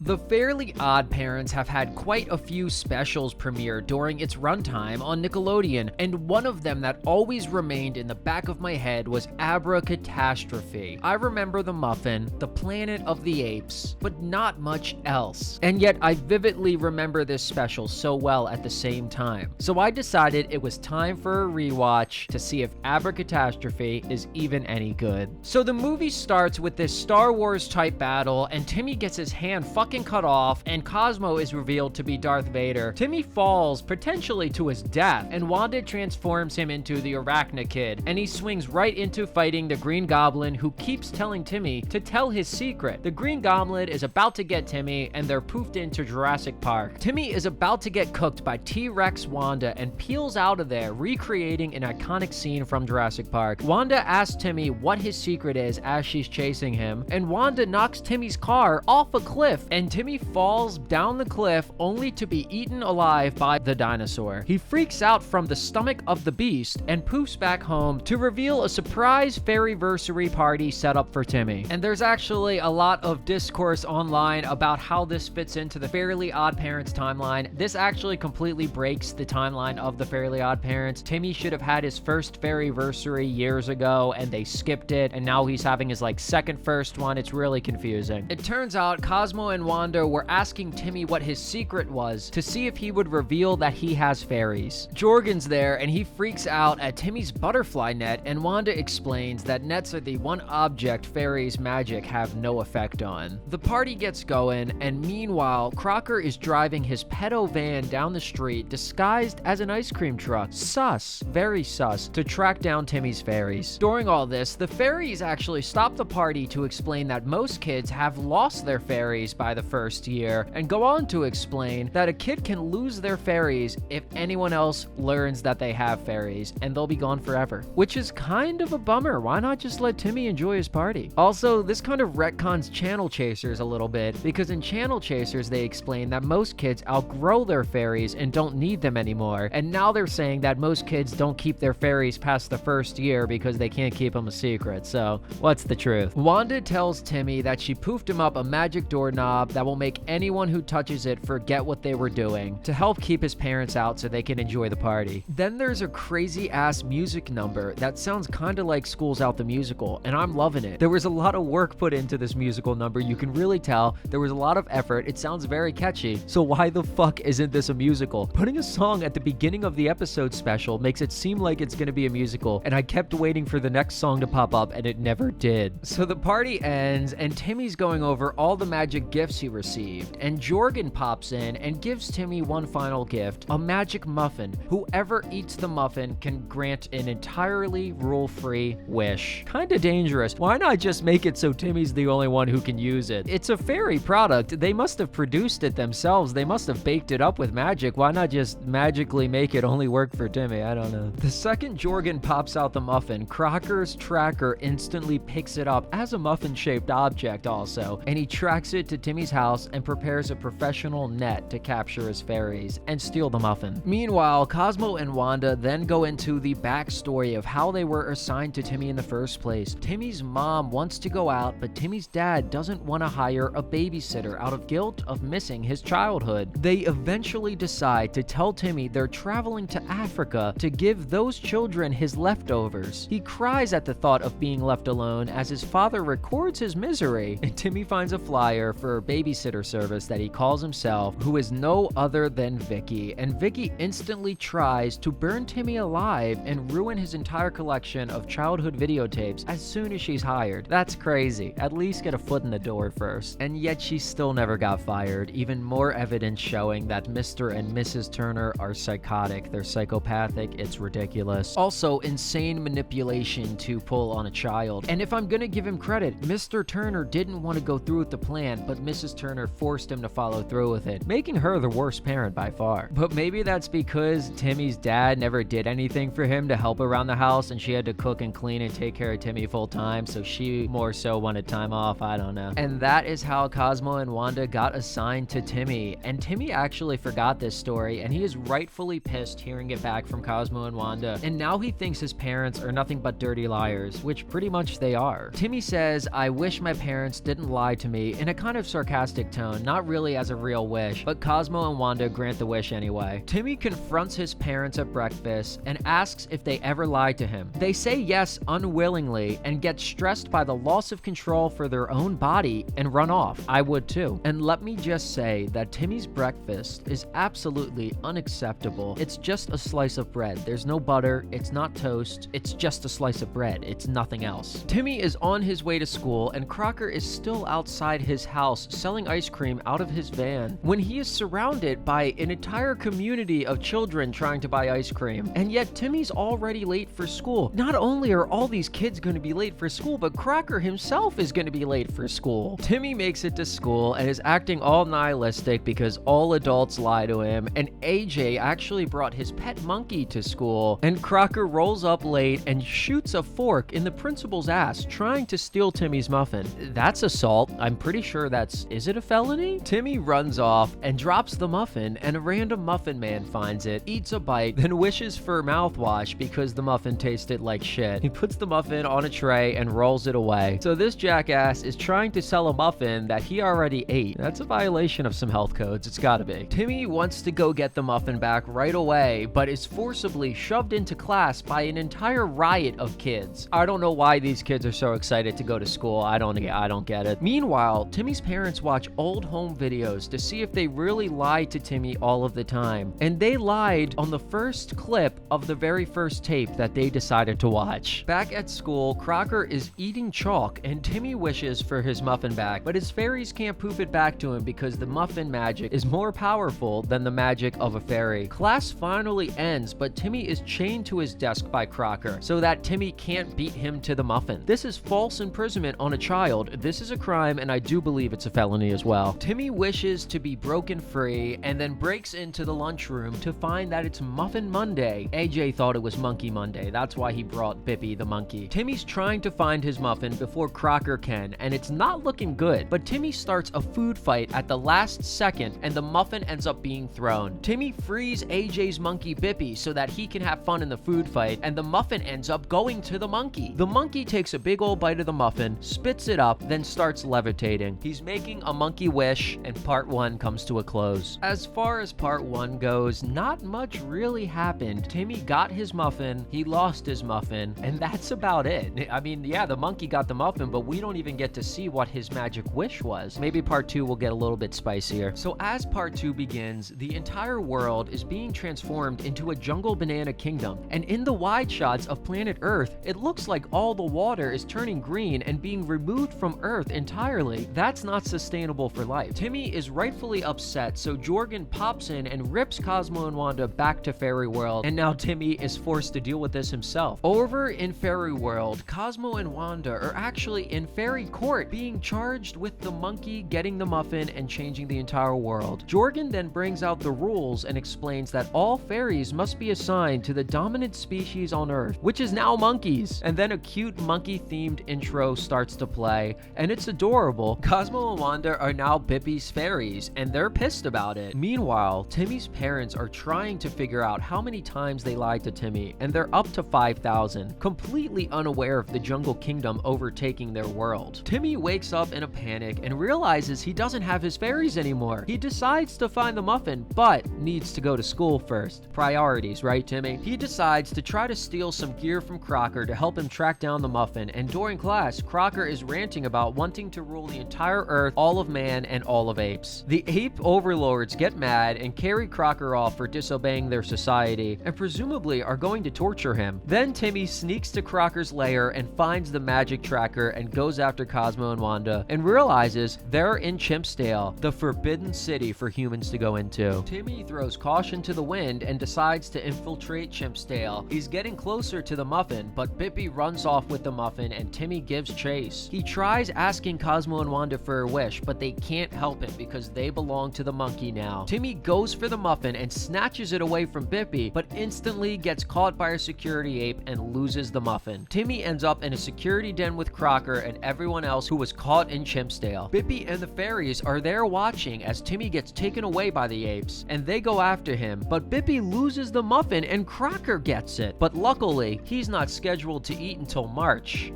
The Fairly Odd Parents have had quite a few specials premiere during its runtime on Nickelodeon, and one of them that always remained in the back of my head was Abra-Catastrophe. I remember the muffin, the planet of the apes, but not much else. And yet I vividly remember this special so well at the same time. So I decided it was time for a rewatch to see if Abra-Catastrophe is even any good. So the movie starts with this Star Wars type battle, and Timmy gets his hand fucking cut off, and Cosmo is revealed to be Darth Vader. Timmy falls, potentially to his death, and Wanda transforms him into the Arachna Kid, and he swings right into fighting the Green Goblin, who keeps telling Timmy to tell his secret. The Green Goblin is about to get Timmy, and they're poofed into Jurassic Park. Timmy is about to get cooked by T-Rex Wanda and peels out of there, recreating an iconic scene from Jurassic Park. Wanda asks Timmy what his secret is as she's chasing him, and Wanda knocks Timmy's car off a cliff, and Timmy falls down the cliff only to be eaten alive by the dinosaur. He freaks out from the stomach of the beast and poofs back home to reveal a surprise fairy-versary party set up for Timmy. And there's actually a lot of discourse online about how this fits into the Fairly Odd Parents timeline. This actually completely breaks the timeline of the Fairly Odd Parents. Timmy should have had his first fairy-versary years ago, and they skipped it, and now he's having his second first one. It's really confusing. It turns out Cosmo and Wanda were asking Timmy what his secret was to see if he would reveal that he has fairies. Jorgen's there, and he freaks out at Timmy's butterfly net, and Wanda explains that nets are the one object fairies' magic have no effect on. The party gets going, and meanwhile, Crocker is driving his pedo van down the street disguised as an ice cream truck. Sus, very sus, to track down Timmy's fairies. During all this, the fairies actually stop the party to explain that most kids have lost their fairies by the first year, and go on to explain that a kid can lose their fairies if anyone else learns that they have fairies, and they'll be gone forever. Which is kind of a bummer. Why not just let Timmy enjoy his party? Also, this kind of retcons Channel Chasers a little bit, because in Channel Chasers they explain that most kids outgrow their fairies and don't need them anymore, and now they're saying that most kids don't keep their fairies past the first year because they can't keep them a secret. So what's the truth? Wanda tells Timmy that she poofed him up a magic doorknob that will make anyone who touches it forget what they were doing, to help keep his parents out so they can enjoy the party. Then there's a crazy ass music number that sounds kind of like School's Out the Musical, and I'm loving it. There was a lot of work put into this musical number. You can really tell there was a lot of effort. It sounds very catchy. So why the fuck isn't this a musical? Putting a song at the beginning of the episode special makes it seem like it's gonna be a musical, and I kept waiting for the next song to pop up, and it never did. So the party ends, and Timmy's going over all the magic gifts he received, and Jorgen pops in and gives Timmy one final gift, a magic muffin. Whoever eats the muffin can grant an entirely rule-free wish. Kinda dangerous. Why not just make it so Timmy's the only one who can use it? It's a fairy product. They must have produced it themselves. They must have baked it up with magic. Why not just magically make it only work for Timmy? I don't know. The second Jorgen pops out the muffin, Crocker's tracker instantly picks it up as a muffin-shaped object also, and he tracks it to Timmy's house and prepares a professional net to capture his fairies and steal the muffin. Meanwhile, Cosmo and Wanda then go into the backstory of how they were assigned to Timmy in the first place. Timmy's mom wants to go out, but Timmy's dad doesn't want to hire a babysitter out of guilt of missing his childhood. They eventually decide to tell Timmy they're traveling to Africa to give those children his leftovers. He cries at the thought of being left alone as his father records his misery, and Timmy finds a flyer for a babysitter service that he calls himself, who is no other than Vicky, and Vicky instantly tries to burn Timmy alive and ruin his entire collection of childhood videotapes as soon as she's hired. That's crazy. At least get a foot in the door first. And yet she still never got fired. Even more evidence showing that Mr. and Mrs. Turner are psychotic. They're psychopathic. It's ridiculous. Also, insane manipulation to pull on a child. And if I'm gonna give him credit, Mr. Turner didn't want to go through with the plan, but Mrs. Turner forced him to follow through with it, making her the worst parent by far. But maybe that's because Timmy's dad never did anything for him to help around the house, and she had to cook and clean and take care of Timmy full time, so she more so wanted time off. I don't know. And that is how Cosmo and Wanda got assigned to Timmy. And Timmy actually forgot this story, and he is rightfully pissed hearing it back from Cosmo and Wanda. And now he thinks his parents are nothing but dirty liars, which pretty much they are. Timmy says, "I wish my parents didn't lie to me," in a kind of sarcastic sarcastic tone, not really as a real wish, but Cosmo and Wanda grant the wish anyway. Timmy confronts his parents at breakfast and asks if they ever lied to him. They say yes unwillingly and get stressed by the loss of control for their own body and run off. I would too. And let me just say that Timmy's breakfast is absolutely unacceptable. It's just a slice of bread. There's no butter, it's not toast, it's just a slice of bread. It's nothing else. Timmy is on his way to school and Crocker is still outside his house selling ice cream out of his van when he is surrounded by an entire community of children trying to buy ice cream. And yet Timmy's already late for school. Not only are all these kids going to be late for school, but Crocker himself is going to be late for school. Timmy makes it to school and is acting all nihilistic because all adults lie to him, and AJ actually brought his pet monkey to school, and Crocker rolls up late and shoots a fork in the principal's ass trying to steal Timmy's muffin. That's assault. I'm pretty sure is it a felony? Timmy runs off and drops the muffin, and a random muffin man finds it, eats a bite, then wishes for mouthwash because the muffin tasted like shit. He puts the muffin on a tray and rolls it away. So this jackass is trying to sell a muffin that he already ate. That's a violation of some health codes. It's gotta be. Timmy wants to go get the muffin back right away, but is forcibly shoved into class by an entire riot of kids. I don't know why these kids are so excited to go to school. I don't get it. Meanwhile, Timmy's parents watch old home videos to see if they really lied to Timmy all of the time. And they lied on the first clip of the very first tape that they decided to watch. Back at school, Crocker is eating chalk and Timmy wishes for his muffin back, but his fairies can't poof it back to him because the muffin magic is more powerful than the magic of a fairy. Class finally ends, but Timmy is chained to his desk by Crocker so that Timmy can't beat him to the muffin. This is false imprisonment on a child. This is a crime, and I do believe it's a felony as well. Timmy wishes to be broken free and then breaks into the lunchroom to find that it's Muffin Monday. AJ thought it was Monkey Monday. That's why he brought Bippy the monkey. Timmy's trying to find his muffin before Crocker can, and it's not looking good, but Timmy starts a food fight at the last second and the muffin ends up being thrown. Timmy frees AJ's monkey Bippy so that he can have fun in the food fight, and the muffin ends up going to the monkey. The monkey takes a big old bite of the muffin, spits it up, then starts levitating. He's making a monkey wish, and part 1 comes to a close. As far as part 1 goes, not much really happened. Timmy got his muffin, he lost his muffin, and that's about it. I mean, yeah, the monkey got the muffin, but we don't even get to see what his magic wish was. Maybe part 2 will get a little bit spicier. So as part 2 begins, the entire world is being transformed into a jungle banana kingdom, and in the wide shots of planet Earth, it looks like all the water is turning green and being removed from Earth entirely. That's not sustainable for life. Timmy is rightfully upset, so Jorgen pops in and rips Cosmo and Wanda back to Fairy World, and now Timmy is forced to deal with this himself. Over in Fairy World, Cosmo and Wanda are actually in Fairy Court being charged with the monkey getting the muffin and changing the entire world. Jorgen then brings out the rules and explains that all fairies must be assigned to the dominant species on Earth, which is now monkeys. And then a cute monkey-themed intro starts to play, and it's adorable. Cosmo and Wanda are now Bippy's fairies, and they're pissed about it. Meanwhile, Timmy's parents are trying to figure out how many times they lied to Timmy, and they're up to 5,000, completely unaware of the Jungle Kingdom overtaking their world. Timmy wakes up in a panic and realizes he doesn't have his fairies anymore. He decides to find the muffin, but needs to go to school first. Priorities, right, Timmy? He decides to try to steal some gear from Crocker to help him track down the muffin, and during class, Crocker is ranting about wanting to rule the entire Earth, all of man, and all of apes. The ape overlords get mad and carry Crocker off for disobeying their society, and presumably are going to torture him. Then Timmy sneaks to Crocker's lair and finds the magic tracker and goes after Cosmo and Wanda, and realizes they're in Chimpsdale, the forbidden city for humans to go into. Timmy throws caution to the wind and decides to infiltrate Chimpsdale. He's getting closer to the muffin, but Bippy runs off with the muffin and Timmy gives chase. He tries asking Cosmo and Wanda for a wish, but they can't help him because they belong to the monkey now. Timmy goes for the muffin and snatches it away from Bippy, but instantly gets caught by a security ape and loses the muffin. Timmy ends up in a security den with Crocker and everyone else who was caught in Chimpsdale. Bippy and the fairies are there watching as Timmy gets taken away by the apes, and they go after him, but Bippy loses the muffin and Crocker gets it. But luckily, he's not scheduled to eat until March.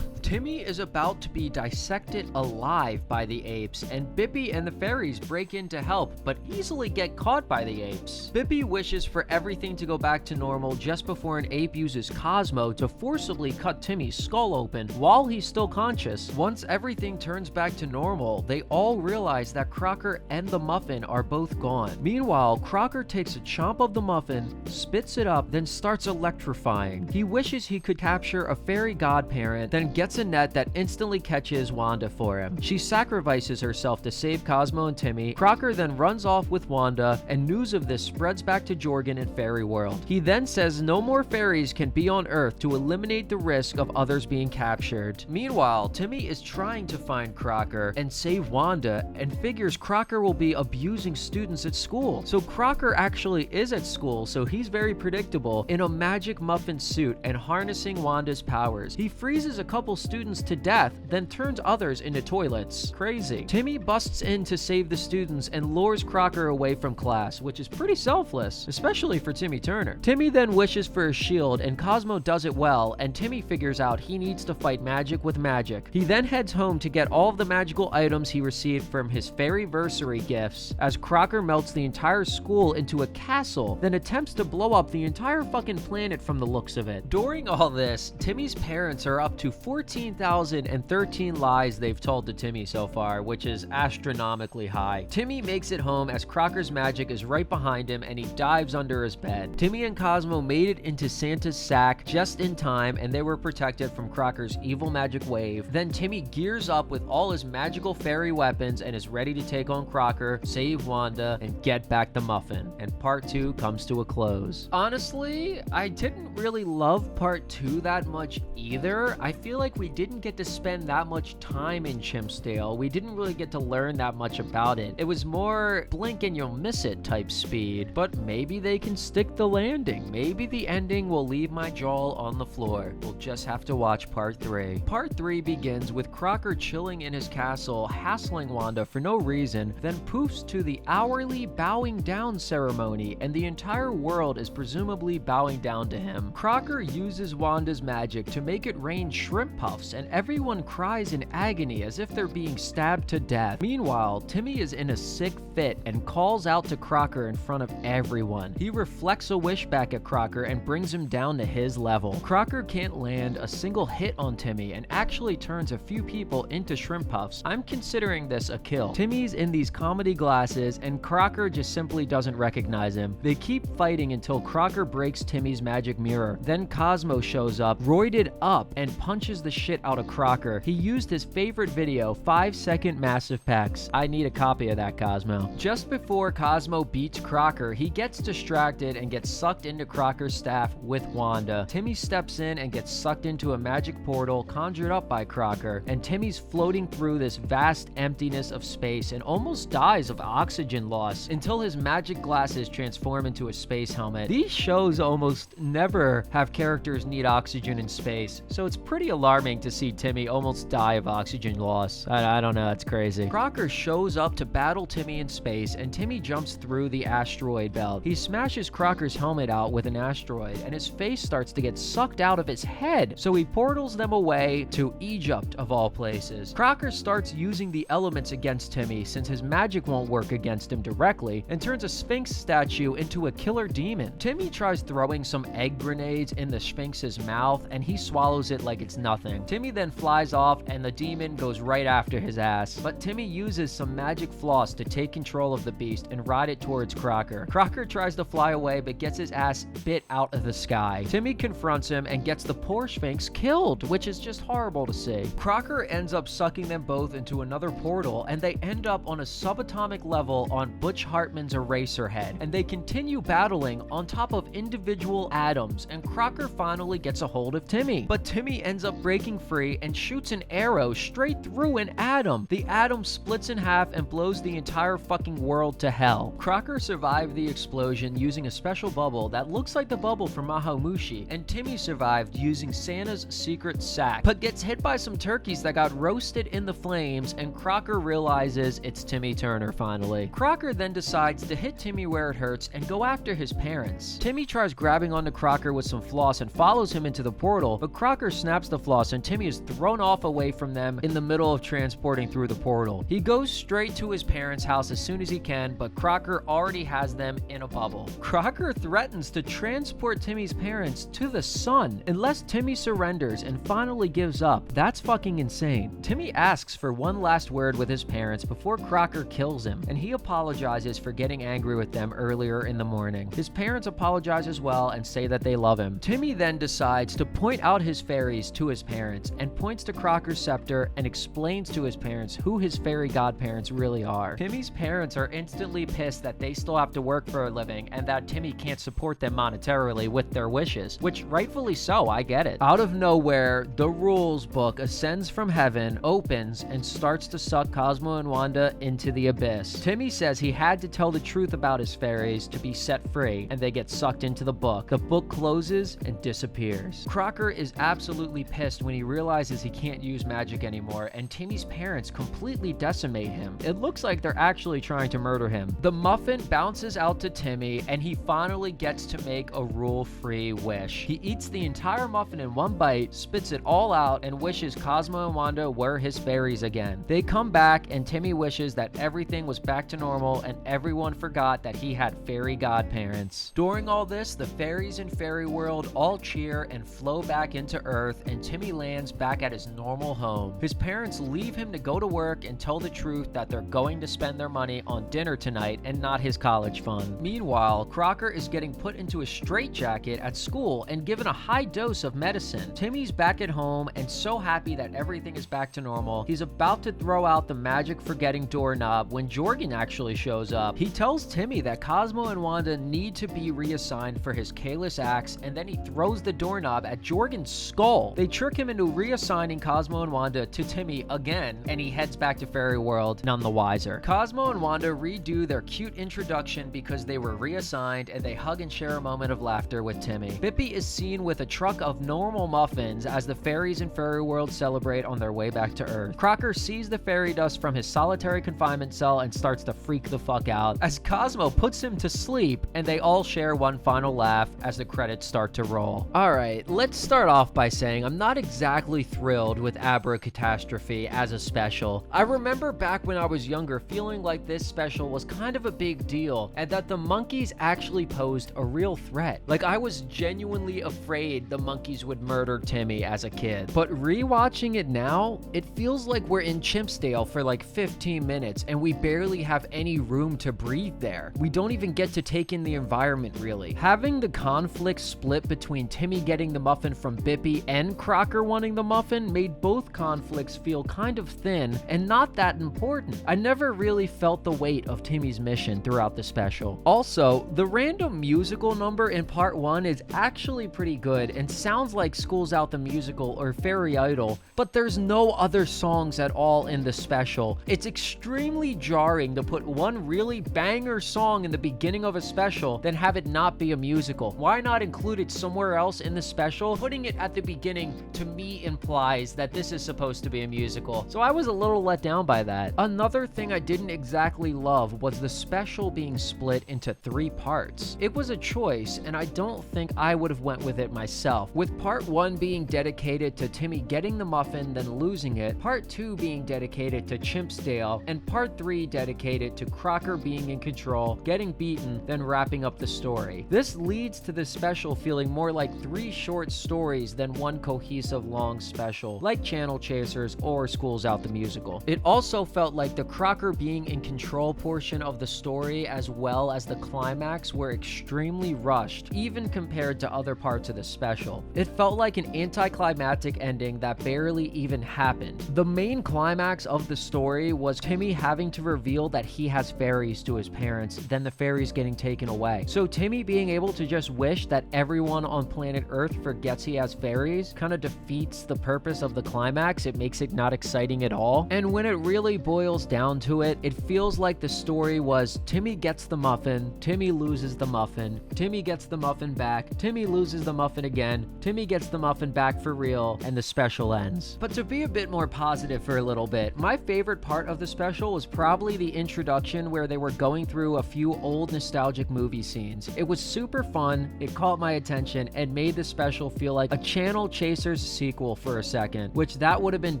Timmy is about to be dissected alive by the apes, and Bippy and the fairies break in to help, but easily get caught by the apes. Bippy wishes for everything to go back to normal just before an ape uses Cosmo to forcibly cut Timmy's skull open while he's still conscious. Once everything turns back to normal, they all realize that Crocker and the muffin are both gone. Meanwhile, Crocker takes a chomp of the muffin, spits it up, then starts electrifying. He wishes he could capture a fairy godparent, then gets a net that instantly catches Wanda for him. She sacrifices herself to save Cosmo and Timmy. Crocker then runs off with Wanda, and news of this spreads back to Jorgen in Fairy World. He then says no more fairies can be on Earth to eliminate the risk of others being captured. Meanwhile, Timmy is trying to find Crocker and save Wanda, and figures Crocker will be abusing students at school. So Crocker actually is at school, so he's very predictable, in a magic muffin suit and harnessing Wanda's powers. He freezes a couple students to death, then turns others into toilets. Crazy. Timmy busts in to save the students and lures Crocker away from class, which is pretty selfless, especially for Timmy Turner. Timmy then wishes for a shield, and Cosmo does it well, and Timmy figures out he needs to fight magic with magic. He then heads home to get all of the magical items he received from his fairy-versary gifts, as Crocker melts the entire school into a castle, then attempts to blow up the entire fucking planet from the looks of it. During all this, Timmy's parents are up to 14,013 lies they've told to Timmy so far, which is astronomically high. Timmy makes it home as Crocker's magic is right behind him, and he dives under his bed. Timmy and Cosmo made it into Santa's sack just in time, and they were protected from Crocker's evil magic wave. Then Timmy gears up with all his magical fairy weapons and is ready to take on Crocker, save Wanda, and get back the muffin. And part 2 comes to a close. Honestly, I didn't really love part 2 that much either. I feel like we didn't get to spend that much time in Chimpsdale. We didn't really get to learn that much about it. It was more blink and you'll miss it type speed. But maybe they can stick the landing. Maybe the ending will leave my jaw on the floor. We'll just have to watch part 3. Part 3 begins with Crocker chilling in his castle, hassling Wanda for no reason, then poofs to the hourly bowing down ceremony, and the entire world is presumably bowing down to him. Crocker uses Wanda's magic to make it rain shrimp puffs, and everyone cries in agony as if they're being stabbed to death. Meanwhile, Timmy is in a sick fit and calls out to Crocker in front of everyone. He reflects a wish back at Crocker and brings him down to his level. Crocker can't land a single hit on Timmy and actually turns a few people into shrimp puffs. I'm considering this a kill. Timmy's in these comedy glasses, and Crocker just simply doesn't recognize him. They keep fighting until Crocker breaks Timmy's magic mirror. Then Cosmo shows up, roided up, and punches the shit out of Crocker. He used his favorite video, 5-second massive pecs. I need a copy of that, Cosmo. Just before Cosmo beats Crocker, he gets distracted and gets sucked into Crocker's staff with Wanda. Timmy steps in and gets sucked into a magic portal conjured up by Crocker, and Timmy's floating through this vast emptiness of space and almost dies of oxygen loss until his magic glasses transform into a space helmet. These shows almost never have characters need oxygen in space, so it's pretty alarming to see Timmy almost die of oxygen loss. I don't know, it's crazy. Crocker shows up to battle Timmy in space, and Timmy jumps through the asteroid belt. He smashes Crocker's helmet out with an asteroid, and his face starts to get sucked out of his head, so he portals them away to Egypt, of all places. Crocker starts using the elements against Timmy since his magic won't work against him directly, and turns a Sphinx statue into a killer demon. Timmy tries throwing some egg grenades in the Sphinx's mouth, and he swallows it like it's nothing. Timmy then flies off, and the demon goes right after his ass. But Timmy uses some magic floss to take control of the beast and ride it towards Crocker. Crocker tries to fly away, but gets his ass bit out of the sky. Timmy confronts him and gets the poor Sphinx killed, which is just horrible to see. Crocker ends up sucking them both into another portal, and they end up on a subatomic level on Butch Hartman's Eraserhead, and they continue battling on top of individual atoms, and Crocker finally gets a hold of Timmy. But Timmy ends up breaking free and shoots an arrow straight through an atom. The atom splits in half and blows the entire fucking world to hell. Crocker survived the explosion using a special bubble that looks like the bubble from Mahomushi, and Timmy survived using Santa's secret sack, but gets hit by some turkeys that got roasted in the flames, and Crocker realizes it's Timmy Turner finally. Crocker then decides to hit Timmy where it hurts and go after his parents. Timmy tries grabbing onto Crocker with some floss and follows him into the portal, but Crocker snaps the floss and and Timmy is thrown off away from them in the middle of transporting through the portal. He goes straight to his parents' house as soon as he can, but Crocker already has them in a bubble. Crocker threatens to transport Timmy's parents to the sun unless Timmy surrenders and finally gives up. That's fucking insane. Timmy asks for one last word with his parents before Crocker kills him, and he apologizes for getting angry with them earlier in the morning. His parents apologize as well and say that they love him. Timmy then decides to point out his fairies to his parents and points to Crocker's scepter and explains to his parents who his fairy godparents really are. Timmy's parents are instantly pissed that they still have to work for a living and that Timmy can't support them monetarily with their wishes, which rightfully so, I get it. Out of nowhere, the rules book ascends from heaven, opens, and starts to suck Cosmo and Wanda into the abyss. Timmy says he had to tell the truth about his fairies to be set free, and they get sucked into the book. The book closes and disappears. Crocker is absolutely pissed when he realizes he can't use magic anymore, and Timmy's parents completely decimate him. It looks like they're actually trying to murder him. The muffin bounces out to Timmy, and he finally gets to make a rule-free wish. He eats the entire muffin in one bite, spits it all out, and wishes Cosmo and Wanda were his fairies again. They come back, and Timmy wishes that everything was back to normal and everyone forgot that he had fairy godparents. During all this, the fairies in fairy world all cheer and flow back into Earth, and Timmy lands back at his normal home. His parents leave him to go to work and tell the truth that they're going to spend their money on dinner tonight and not his college fund. Meanwhile, Crocker is getting put into a straitjacket at school and given a high dose of medicine. Timmy's back at home and so happy that everything is back to normal. He's about to throw out the magic forgetting doorknob when Jorgen actually shows up. He tells Timmy that Cosmo and Wanda need to be reassigned for his Kalis axe, and then he throws the doorknob at Jorgen's skull. They trick him into reassigning Cosmo and Wanda to Timmy again, and he heads back to Fairy World none the wiser. Cosmo and Wanda redo their cute introduction because they were reassigned, and they hug and share a moment of laughter with Timmy. Bippy is seen with a truck of normal muffins as the fairies in Fairy World celebrate on their way back to Earth. Crocker sees the fairy dust from his solitary confinement cell and starts to freak the fuck out as Cosmo puts him to sleep, and they all share one final laugh as the credits start to roll. Alright, let's start off by saying I'm not exactly thrilled with Abra-Catastrophe as a special. I remember back when I was younger feeling like this special was kind of a big deal and that the monkeys actually posed a real threat. Like, I was genuinely afraid the monkeys would murder Timmy as a kid. But rewatching it now, it feels like we're in Chimpsdale for like 15 minutes and we barely have any room to breathe there. We don't even get to take in the environment really. Having the conflict split between Timmy getting the muffin from Bippy and Crocker wanting the muffin made both conflicts feel kind of thin and not that important. I never really felt the weight of Timmy's mission throughout the special. Also, the random musical number in part 1 is actually pretty good and sounds like School's Out the Musical or Fairy Idol, but there's no other songs at all in the special. It's extremely jarring to put one really banger song in the beginning of a special, then have it not be a musical. Why not include it somewhere else in the special? Putting it at the beginning, to me, implies that this is supposed to be a musical, so I was a little let down by that. Another thing I didn't exactly love was the special being split into 3 parts. It was a choice, and I don't think I would have went with it myself, with part 1 being dedicated to Timmy getting the muffin then losing it, part 2 being dedicated to Chimpsdale, and part 3 dedicated to Crocker being in control, getting beaten, then wrapping up the story. This leads to the special feeling more like 3 short stories than one cohesive long special, like Channel Chasers or School's Out the Musical. It also felt like the Crocker being in control portion of the story as well as the climax were extremely rushed, even compared to other parts of the special. It felt like an anticlimactic ending that barely even happened. The main climax of the story was Timmy having to reveal that he has fairies to his parents, then the fairies getting taken away. So Timmy being able to just wish that everyone on planet Earth forgets he has fairies kind of defeats the purpose of the climax. It makes it not exciting at all. And when it really boils down to it, it feels like the story was Timmy gets the muffin, Timmy loses the muffin, Timmy gets the muffin back, Timmy loses the muffin again, Timmy gets the muffin back for real, and the special ends. But to be a bit more positive for a little bit, my favorite part of the special was probably the introduction where they were going through a few old nostalgic movie scenes. It was super fun, it caught my attention, and made the special feel like a Channel Chasers sequel for a second, which that would have been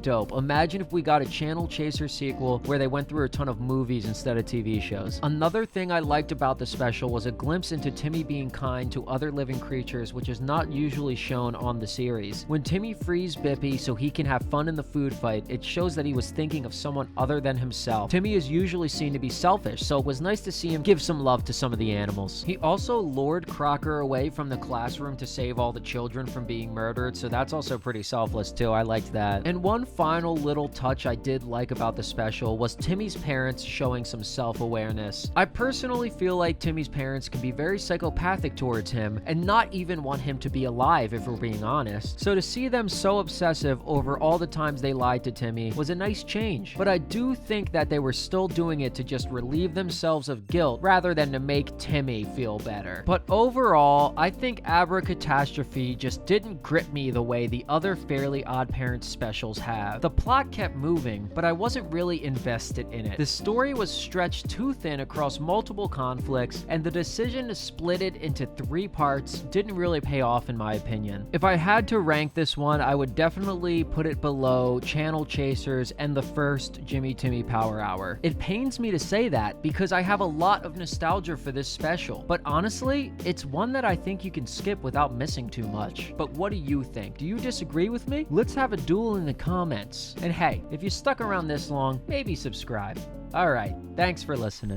dope. Imagine if we got a Channel Chaser sequel where they went through a ton of movies instead of TV shows. Another thing I liked about the special was a glimpse into Timmy being kind to other living creatures, which is not usually shown on the series. When Timmy frees Bippy so he can have fun in the food fight, it shows that he was thinking of someone other than himself. Timmy is usually seen to be selfish, so it was nice to see him give some love to some of the animals. He also lured Crocker away from the classroom to save all the children from being murdered, so that's also pretty selfless too. I liked that. And one final little touch I did like about the special was Timmy's parents showing some self-awareness. I personally feel like Timmy's parents can be very psychopathic towards him and not even want him to be alive, if we're being honest. So to see them so obsessive over all the times they lied to Timmy was a nice change. But I do think that they were still doing it to just relieve themselves of guilt rather than to make Timmy feel better. But overall, I think Abra-Catastrophe just didn't grip me the way the other Fairly Odd Parents specials have. The plot kept moving, but I wasn't really invested in it. The story was stretched too thin across multiple conflicts, and the decision to split it into 3 parts didn't really pay off in my opinion. If I had to rank this one, I would definitely put it below Channel Chasers and the first Jimmy Timmy Power Hour. It pains me to say that because I have a lot of nostalgia for this special, but honestly, it's one that I think you can skip without missing too much. But what do you think? Do you disagree with me? Let's have a duel in the comments. And hey, if you stuck around this long, maybe subscribe. Alright, thanks for listening.